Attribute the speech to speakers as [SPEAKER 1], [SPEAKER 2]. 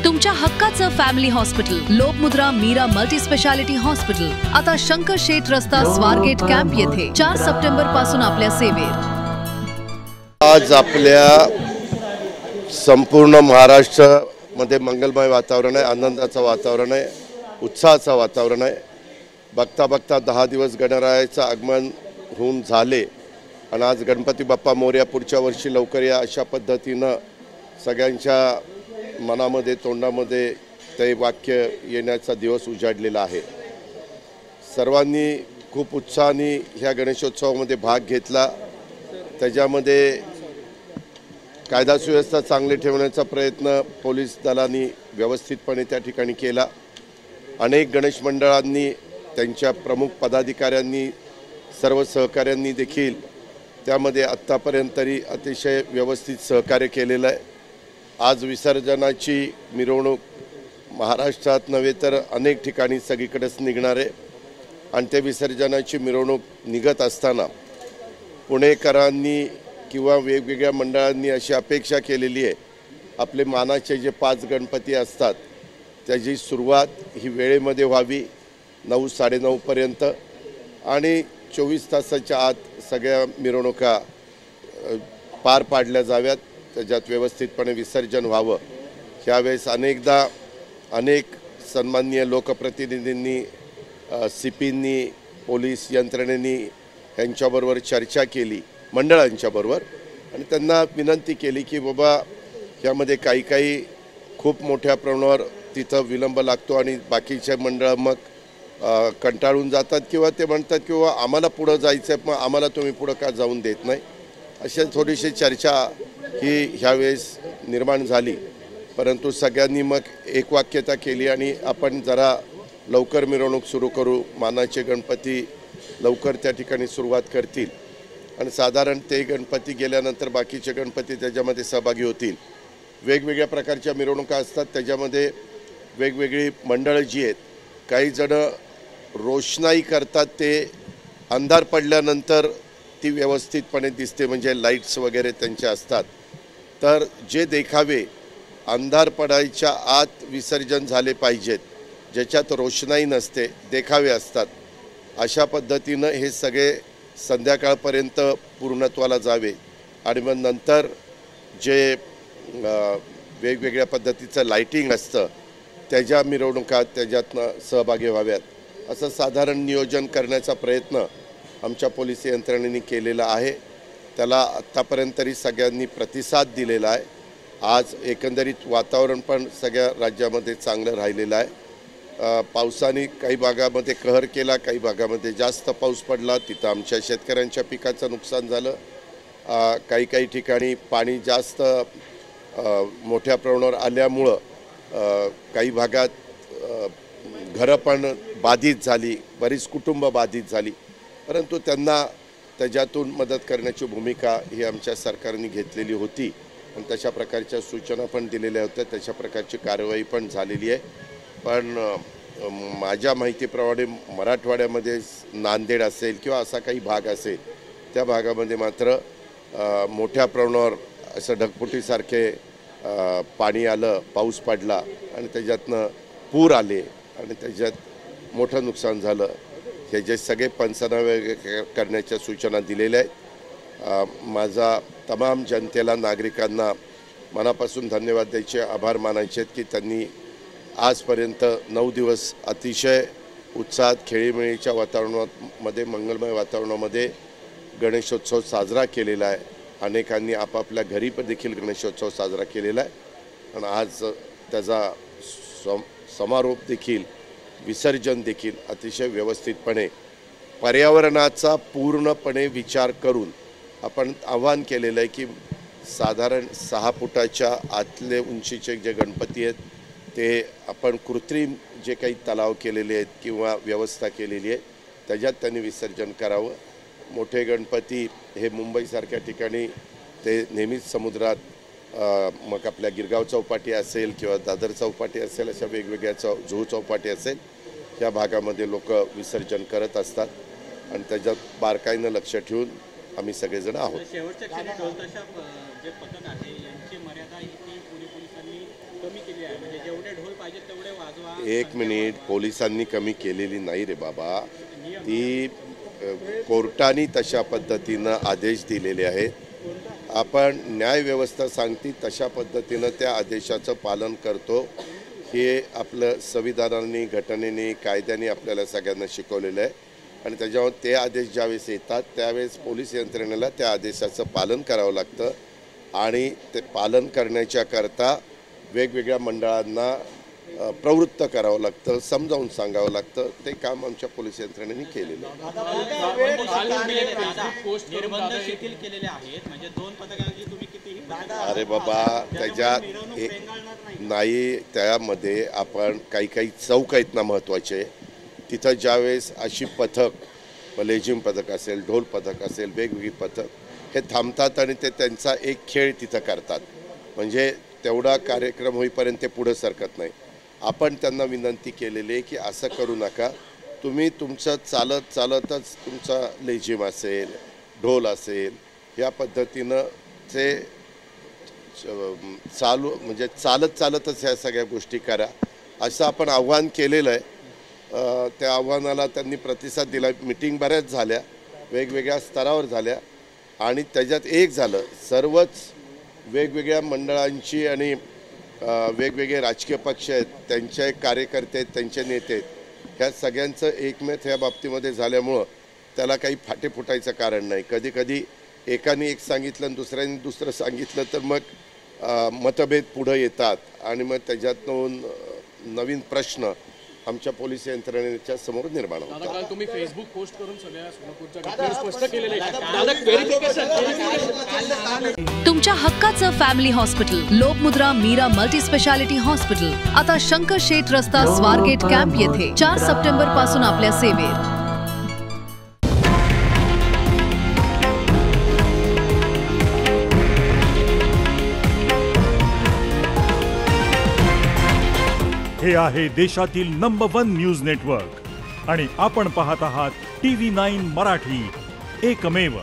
[SPEAKER 1] तुमच्या हक्काचं family hospital Lokmudra Meera multi speciality hospital आता शंकर शेठ रस्ता स्वारगेट कॅम्प येथे 4 सप्टेंबर पासून आपल्या सेवेत।
[SPEAKER 2] आज आपल्या संपूर्ण महाराष्ट्र मध्ये मंगलमय वातावरण आहे, आनंदाचं वातावरण आहे, उत्साहाचं वातावरण आहे। बघता बघता 10 दिवस गणरायाचं आगमन होऊन झाले आणि आज गणपती बाप्पा मोरया पुढच्या वर्षी लवकर या अशा पद्धतीनं सगळ्यांच्या मनामध्ये तोंडामध्ये ते वाक्य येण्याचा दिवस उजाडलेला आहे। सर्वांनी खूप उत्साहाने ह्या गणेशोत्सवामध्ये भाग घेतला। त्याच्यामध्ये कायदा सुव्यवस्था चांगली ठेवण्याचा प्रयत्न पोलीस दलांनी व्यवस्थितपणे त्या ठिकाणी केला। अनेक गणेश मंडळांनी त्यांच्या प्रमुख पदाधिकाऱ्यांनी सर्व सहकाऱ्यांनी देखील त्यामध्ये आत्तापर्यंत तरी अतिशय व्यवस्थित सहकार्य केलेलं आहे। आज विसर्जनाची मिरवणूक महाराष्ट्रात नव्हे तर अनेक ठिकाणी सगळीकडेच निघणार आहे आणि ते विसर्जनाची मिरवणूक निघत असताना पुणेकरांनी किंवा वेगवेगळ्या मंडळांनी अशी अपेक्षा केलेली आहे, आपले मानाचे जे 5 गणपती असतात त्याची सुरुवात ही वेळेमध्ये व्हावी 9 साडेनऊ पर्यंत आणि 24 तासाच्या आत सगळ्या मिरवणुका पार पाडल्या जाव्यात, त्याच्यात व्यवस्थितपणे विसर्जन व्हावं। ह्यावेळेस अनेकदा अनेक सन्माननीय लोकप्रतिनिधींनी सीपींनी पोलीस यंत्रणेनी यांच्याबरोबर चर्चा केली मंडळांच्या बरोबर आणि त्यांना विनंती केली की बाबा यामध्ये काही खूप मोठ्या प्रमाणावर तिथं विलंब लागतो आणि बाकीचे मंडळ मग कंटाळून जातात किंवा ते म्हणतात किंवा आम्हाला पुढं जायचं आहे, मग आम्हाला तुम्ही पुढं का जाऊन देत नाही, अशा थोडीशी चर्चा ही ह्यावेळेस निर्माण झाली। परंतु सगळ्यांनी मग एकवाक्यता केली आणि आपण जरा लवकर मिरवणूक सुरू करू, मानाचे गणपती लवकर त्या ठिकाणी सुरुवात करतील आणि साधारण ते गणपती गेल्यानंतर बाकीचे गणपती त्याच्यामध्ये सहभागी होतील। वेगवेगळ्या प्रकारच्या मिरवणुका असतात, त्याच्यामध्ये वेगवेगळी मंडळं जी आहेत, काही जण रोषणाई करतात, ते अंधार पडल्यानंतर ती व्यवस्थितपणे दिसते म्हणजे लाईट्स वगैरे त्यांचे असतात। तर जे देखावे अंधार पडायच्या आत विसर्जन झाले पाहिजेत, ज्याच्यात रोषणाई नसते, देखावे असतात, अशा पद्धतीनं हे सगळे संध्याकाळपर्यंत पूर्णत्वाला जावे आणि मग नंतर जे वेगवेगळ्या पद्धतीचं लाईटिंग असतं त्याच्या मिरवणुका त्याच्यातनं सहभागी व्हाव्यात, असं साधारण नियोजन करण्याचा प्रयत्न आमच्या पोलीस यंत्रणेने केलेला आहे। त्याला आत्तापर्यंत तरी सगळ्यांनी प्रतिसाद दिलेला आहे। आज एकंदरीत वातावरण पण सगळ्या राज्यामध्ये चांगलं राहिलेलं आहे। पावसाने काही भागामध्ये कहर केला, काही भागामध्ये जास्त पाऊस पडला, तिथं आमच्या शेतकऱ्यांच्या पिकाचं नुकसान झालं। काही ठिकाणी पाणी जास्त मोठ्या प्रमाणावर आल्यामुळं काही भागात घरं पण बाधित झाली, बरीच कुटुंब बाधित झाली, परंतु त्यांना त्याच्यातून मदत करण्याची भूमिका ही आमच्या सरकारने घेतलेली होती आणि तशा प्रकारच्या सूचना पण दिलेल्या होत्या, तशा प्रकारची कारवाई पण झालेली आहे। पण माझ्या माहितीप्रमाणे मराठवाड्यामध्ये नांदेड असेल किंवा असा काही भाग असेल त्या भागामध्ये मात्र मोठ्या प्रमाणावर असं ढगफुटीसारखे पाणी आलं, पाऊस पडला आणि त्याच्यातनं पूर आले आणि त्याच्यात मोठं नुकसान झालं। हे जे सगळे पंचनामे करण्याच्या सूचना दिलेल्या आहेत। माझा तमाम जनतेला नागरिकांना मनापासून धन्यवाद द्यायचे, आभार मानायचे की त्यांनी आजपर्यंत 9 दिवस अतिशय उत्साहात खेळीमेळीच्या वातावरणामध्ये मंगलमय वातावरणामध्ये गणेशोत्सव साजरा केलेला आहे। अनेकांनी आपापल्या घरी पण देखील गणेशोत्सव साजरा केलेला आहे आणि आज त्याचा समारोप देखील विसर्जन देखील अतिशय व्यवस्थितपणे पर्यावरणाचा पूर्णपणे विचार करून आपण आवाहन केलेलं आहे की साधारण 6 फुटाच्या आतले उंचीचे जे गणपती आहेत ते आपण कृत्रिम जे काही तलाव केलेले आहेत किंवा व्यवस्था केलेली आहे त्याच्यात त्यांनी विसर्जन करावं। मोठे गणपती हे मुंबईसारख्या ठिकाणी ते नेहमीच समुद्रात मग आपल्या गिरगाव चौपाटी असेल किंवा दादर चौपाटी असेल, अशा वेगवेगळ्या जुहू चौपाटी असेल, या भागामध्ये लोक विसर्जन करत असतात आणि त्याच्यात बारकाईनं लक्ष ठेवून आम्ही सगळेजण आहोत।
[SPEAKER 3] शेवटच्या क्षणी ढोल ताशा जे पथक आहे यांची मर्यादा ही पोलिसांनी कमी केली आहे।
[SPEAKER 2] एक मिनिट, पोलिसांनी कमी केलेली नाही रे बाबा, ती कोर्टाने तशा पद्धतीनं आदेश दिलेले आहेत. आपण न्यायव्यवस्था सांगती तशा पद्धतीनं त्या आदेशाचं पालन करतो. हे आपलं संविधानाने, घटनेने, कायद्याने आपल्याला सगळ्यांना शिकवलेलं आहे आणि त्याच्यावर ते आदेश ज्यावेळेस येतात त्यावेळेस पोलीस यंत्रणेला त्या आदेशाचं पालन करावं लागतं आणि ते पालन करण्याच्या करता वेगवेगळ्या मंडळांना प्रवृत्त करावं लागतं, समजावून सांगावं लागतं. ते काम आमच्या पोलीस यंत्रणेने केलेलं आहे. अरे बाबा, त्याच्यात नाही, त्यामध्ये आपण काही चौक आहेत ना महत्त्वाचे, तिथं ज्यावेळेस अशी पथक, लेझिम पथक असेल, ढोल पथक असेल, वेगवेगळी पथक हे थांबतात आणि ते त्यांचा एक खेळ तिथं करतात. म्हणजे तेवढा कार्यक्रम होईपर्यंत ते पुढं सरकत नाही. आपण त्यांना विनंती केलेली आहे की असं करू नका, तुम्ही तुमचं चालतच तुमचा लेझिम असेल, ढोल असेल, या पद्धतीनं ते म्हणजे चालतच ह्या सगळ्या गोष्टी करा असं आपण आव्हान केलेलं आहे. त्या आव्हानाला त्यांनी प्रतिसाद दिला. मिटिंग बऱ्याच झाल्या, वेगवेगळ्या स्तरावर झाल्या आणि त्याच्यात एक झालं, सर्वच वेगवेगळ्या मंडळांची आणि वेगवेगळे राजकीय पक्ष आहेत, त्यांचे कार्यकर्ते आहेत, त्यांचे नेते आहेत, ह्या सगळ्यांचं एकमत ह्या बाबतीमध्ये झाल्यामुळं त्याला काही फाटे फुटायचं कारण नाही. कधी कधी एकाने एक सांगितलं आणि दुसऱ्याने दुसरं सांगितलं तर मग मतभेद पुढं येतात आणि मग त्याच्यातून नवीन प्रश्न आमच्या पोलीस यंत्रणेच्या समोर निर्माण होतात.
[SPEAKER 3] काल तुम्ही फेसबुक पोस्ट करून सगळ्या सोलापूरच्या घटना स्पष्ट केलेले आहे.
[SPEAKER 1] तुमच्या हक्काचं family hospital Lokmudra Meera multi speciality hospital आता शंकर शेठ रस्ता स्वारगेट कॅम्प येथे 4 सप्टेंबर पासून आपल्या सेवेत.
[SPEAKER 4] हे आहे देशातील नंबर 1 न्यूज नेटवर्क आणि आपण पाहत आहात TV9 मराठी, एकमेव.